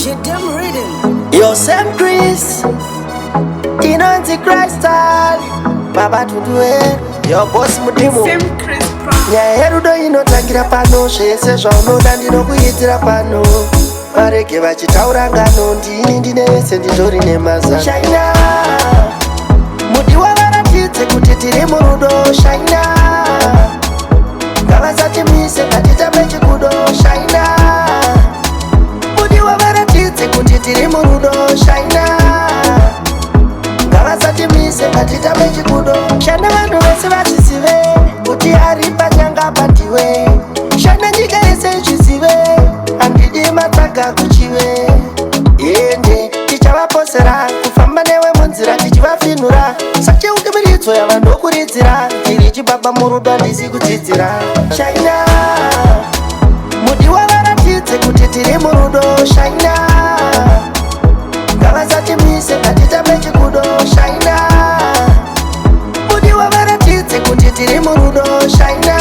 Yo, Sam Chris, in Antichrist style, Baba to do it. Your boss Mudimu. Sam Chris. Nya herudo inotangira pano, shese zvaunoda ndinokuitira pano. Vareke vachitaura ngano, ndini ndinese nditori nemaza. Shaina, mudiwa varatidze kuti tiri murudo. Shaina, ngavasatimise ngatitambe chikudo. Shaina, mudiwa varatidze kuti tiri murudo. Shaina, ngavasatimise ngatitambe chikudo. Shana vanhu vese vachizive kuti ari panyanga patiwe. Shana nyika yese ichizive handidi matsvaga kuchive. Ende tichavaposera kufamba newe munzira tichivafinura. Sacheukimiridzo yavanokuridzira tiri chibaba murudo handisi kudzidzira. Shaina, mudiwa varatidze kuti tiri murudo. Shaina, ngavasatimise ngatitambe chikudo. Shaina, mudiwa varatidze kuti tiri murudo. Shaina,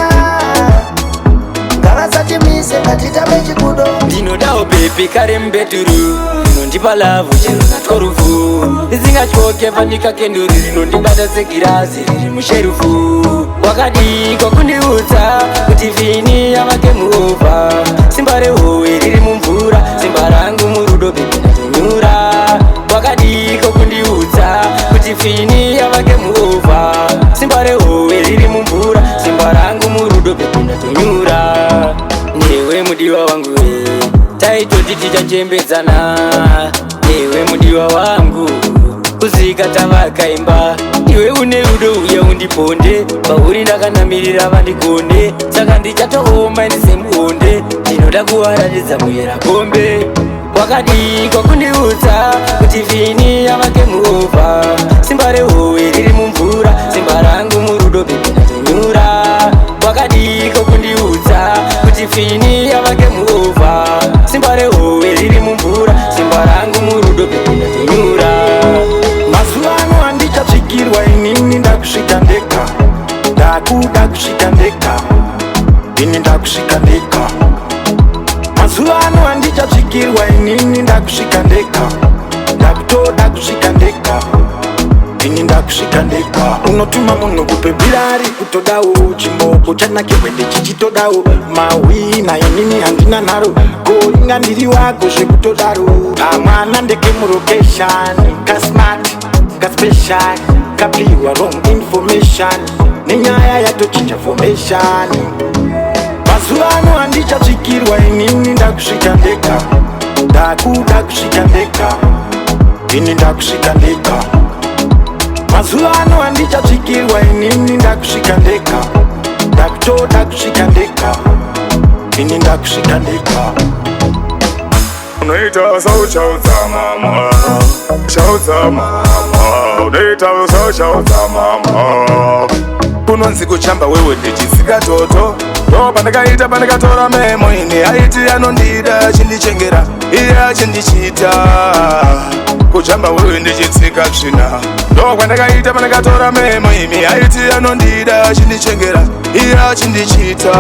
ngavasatimise ngatitambe chikudo. Ndinodawo baby kare mbeturu, inondipa love chero natworufu. Isingatyoke panika kenduru, inondibata segirazi riri musherufu. Wakadiko kundiudza kuti vhini yavake muova. Simba rehowe riri mumvura, simba rangu murudo baby natonyura. Wakadiko kundiudza kuti vhini yavake muova. Simba rehowe riri mumvura, simba rangu murudo baby natonyura. Newe mudiwa wangu taitoti tichachembedzana. Newe mudiwa wangu kuzika tavakaimba. Iwe une rudo uya undiponde, pauri ndakanamirira vandigonde. Saka ndichatooma ndisemuonde, ndinoda kuwaratidza muyera kombe. Wakadiko kundiudza kuti vhini yavake muova. Simba rehowe riri mumvura, simba rangu murudo baby natonyura. Wakadiko kundiudza kuti vhini yavake muova. Simba rehowe riri mumvura, simba rangu murudo baby natonyura. Mazuva ano handichatsvikirwa inini ndakusvika ndega. Ndakuda kusvika ndega, ini ndakusvika ndega. Mazuva ano handichatsvikirwa inini ndakusvika ndega. Ndakutoda kusvika ndega, ini ndakusvika ndega. Unotuma munhu kupebhirari kutodawo chimoko chanakirwe ndichichitodawo mawina inini handina nharo. Goinga ndiri wako zvekutodaro. Kamwana ndeke murokeshani kasmart kaspecial kapiwa wrong information nenyaya yatochinja formation. Mazuva ano handichatsvikirwa inini ndakusvika ndega. Ndakuda kusvika ndega, ini ndakusvika ndega. Mazuva ano handichatsvikirwa inini ndakusvika ndega. Ndakutoda kusvika ndega, ini ndakusvika ndega. Unoita sauchaudza mama, chaudza mama. Unoita sauchaudza mama. Kunonzi kuchamba wewe ndichisika toto. Ndo pandakaita pandakatora memo ini aiti anondida chindichengera iye achindichita. Kuchamba wewe ndichitsika svina. Ndo pandakaita pandakatora memo imi aiti anondida chindichengera iye achindichita.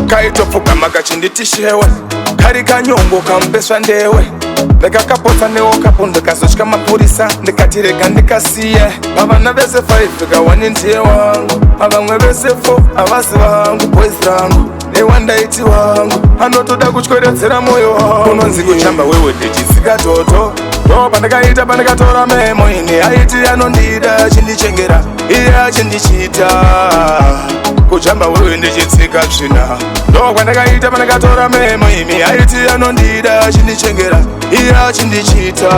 Kaitopfugama kachinditishewe, kari kanyongo kampeswa ndewe. Ndakakapotsa newo kapo ndikazosvika mapurisa ndikati rega ndikasiye. Vavana vese 5 kawani ndiye wangu, avamwe vese 4 avasi vangu. Boys rangu newandaiti wangu anotoda kutyweredzera moyo wangu. Unonzi kuchamba wewe ndichisika toto. Ndo pandakaita pandakatora memo ini aiti anondida chindichengera iye achindichita. Kuchamba wewe ndichitsika svina. Ndo pandakaita pandakatora memo imi aiti anondida chindichengera iye achindichita.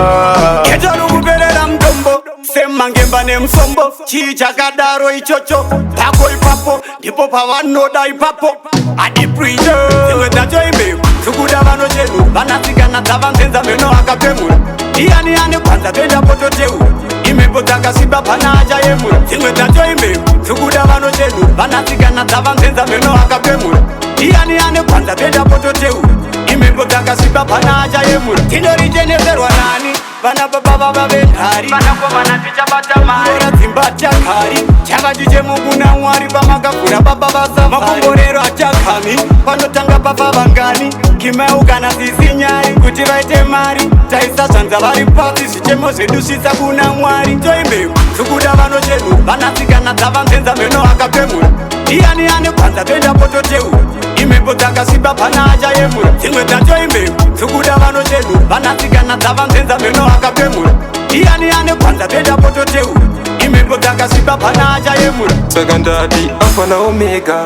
Ketoro kuperera mutombo semangemba nemusombo. Chii chakadaro ichocho pako ipapo ndipo pavanoda ipapo. Adiprije imwe dzacho imbewu dzikuda vanochedu vanasikana dzavanzenza meno akapemura. Iyani ane kwanza toenda pototeura imhepo dzakasimba pana achayemura. Dzimwe dzacho imbewu dzikuda vanochedu vanasikana dzavanzenza meno akapemura. Iyani ane kwanza toenda pototeura imhepo dzakasimba pana achayemura. Tindorichenezerwa nani vana baba vava venhari vanakomana tichabata mari. Ora dzimba chakari chakati chemukuna mwari pamakavhura baba vasa makomborero achakami panotanga pafa vangani kimeu kana sisi nyari kuti vaite mari taisa zvanza vari pasi zvichemo zvedu svitsa kuna mwari toimbewu sukuda vanochedu vanasikana dzavanzenza mheno akapemura iyani ane kwanza toenda pototeura imhepo dzakasimba pana achayemura dzimwe dzatoimbewu sukuda vanochedu vanasikana dzavanzenza mheno akapemura iyani ane kwanza toenda pototeura imhepo dzakasimba pana achayemura saka ndati alfa na omega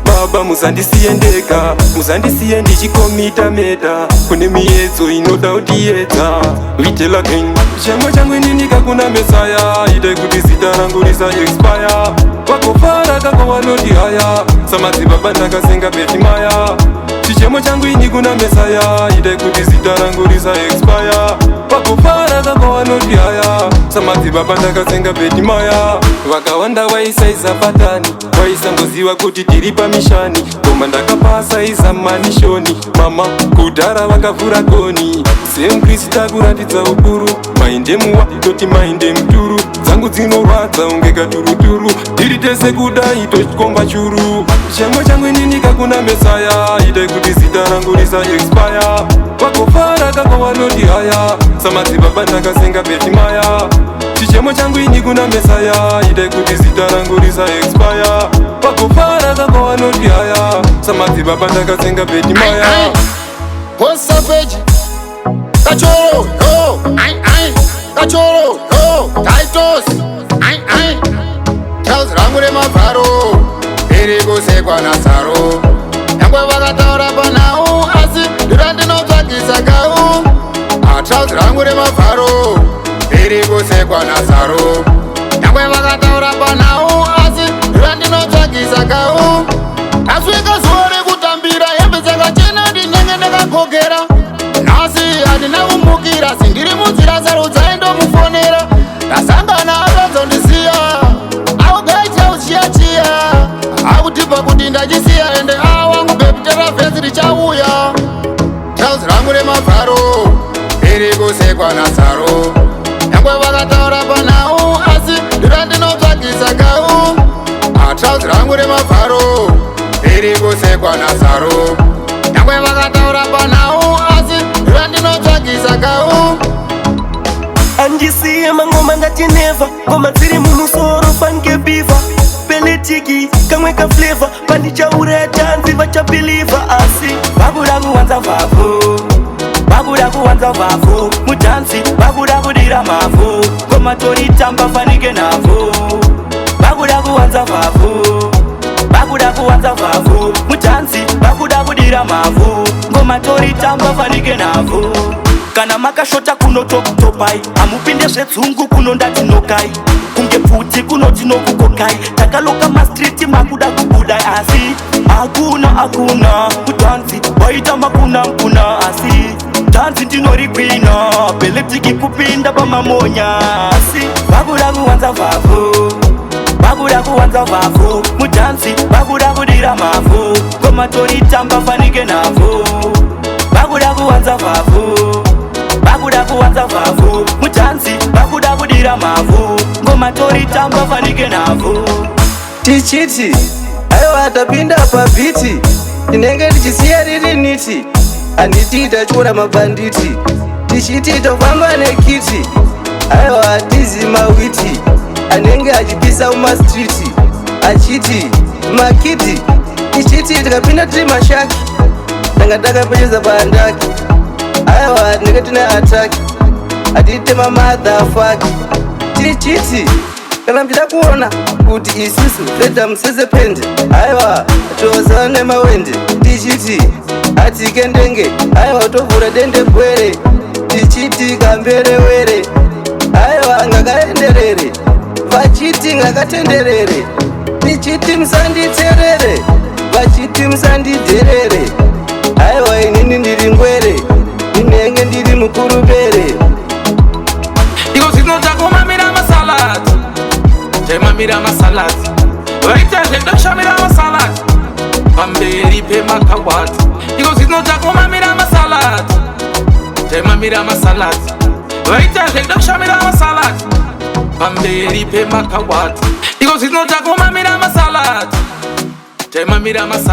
baba muzandisiye ndega muzandisiye ndichikomita meda kune miedzo inoda kutiedza little again chemo changu inini kakuna mesaya ite kuti zita rangu risa expire vakofara kako vanondihaya samadzibaba ndakasenga betimaya chichemo changu ini kuna mesaya ite kuti zita rangu risa expire vakofara kako vanondihaya samadzibaba ndakasenga betimaya vakawanda vaisaiza patani vaisangoziva kuti tiri pamishani koma ndakapasa izamanishoni mama kudhara vakavhura goni semkrista kuratidza ukuru mainde muwa toti mainde muturu dzangu dzinorwadza unge katuruturu tiri tese kudai tochikomba churu chemo changu inini kakuna mesaya ite kuti zita rangu risa expire vakofara kako vanondihaya samadzibaba ndakasenga betimaya chichemo changu ini kuna mesaya ite kuti zita rangu risa expire vakofara kako vanondihaya samadzibaba ndakasenga betimaya Posapeji Kachoro yo Kachoro yo Titles Charles rangu remavharo iri kusekwa nasaro nyangwe vakataura panhau asi ndira ndinotsvagisa kau Charles rangu remavharo iri kusekwa nasaro nyangwe vakataura panhau asi ndira ndinotsvagisa kau asvika zuva rekutambira hembe dzakachena ndinenge ndakagogera nhasi handina kumukira sindiri munzira sarudza indomufonera ndasangana akazondisiya augaita uchiyachiya akutipa kuti ndachisiya ende awangu beputera vhesi richauya Charles rangu remavharo iri kusekwa nasaro nyangwe vakataura panhau asi ndira ndinotsvagisa kau Charles rangu remavharo iri kusekwa nasaro nyangwe vakataura panhau asi ndira ndinotsvagisa kau andisiye mangoma ndati neva ngoma dziri mumusoro fange biva peletiki kamwe kafleva pandichauraya tanzi vachabiliva asi vakuda kuwanza vhavhu vakuda kuwanza vhavhu mutanzi vakuda kudira mavhu ngoma toritamba fanike navhu vakuda kuwanza vhavhu vakuda kuwanza vhavhu mutanzi vakuda kudira mavhu ngoma toritamba fanike navhu kana makashota kunotopai hamupinde zvedzungu kunondatinokai kunge pfuti kunotinokukokai takaloka mastriti makuda kubudai asi hakuna mutanzi waitamba kuna asi tanzi ndinorikwina peleptiki kupinda pamamonya asi vakuda kuwanza vhavhu vakuda kuwanza vhavhu mutanzi vakuda kudira mavhu ngoma toritamba fanike navhu vakuda kuwanza vhavhu vakuda kuwanza vhavhu mutanzi vakuda kudira mavhu ngoma toritamba fanike navhu tichiti aiwa tapinda pabhiti tinenge tichisiya riri niti handiti tachiona mabhanditi tichiti tofamba nekiti aiwa tizi mawiti anenge achipisa mumastriti achiti makiti tichiti tikapinda tiri mashaki tanga takapecheza paandaki aiwa tinenge tine ataki hatitema madhafaki tichiti kana mchida kuona kuti isusu reda musesepende aiwa tozana nemawende tichiti hatike ndenge aiwa tovhura dende bwere tichiti kamberewere aiwa ngakaenderere vachiti ngakatenderere tichiti musanditerere vachiti musandidherere aiwa inini ndiri ngwere inenge ndiri mukurubere iko zvinotagomamira masalati taimamira masalati vaitazvedoshamira masalati pamberi pemakawati iko zvinotagomamira masalati taimamira masalati vaitazvedoshamira masalati pamberi pemakawati iko zvinotagomamira masalati taimamira masalati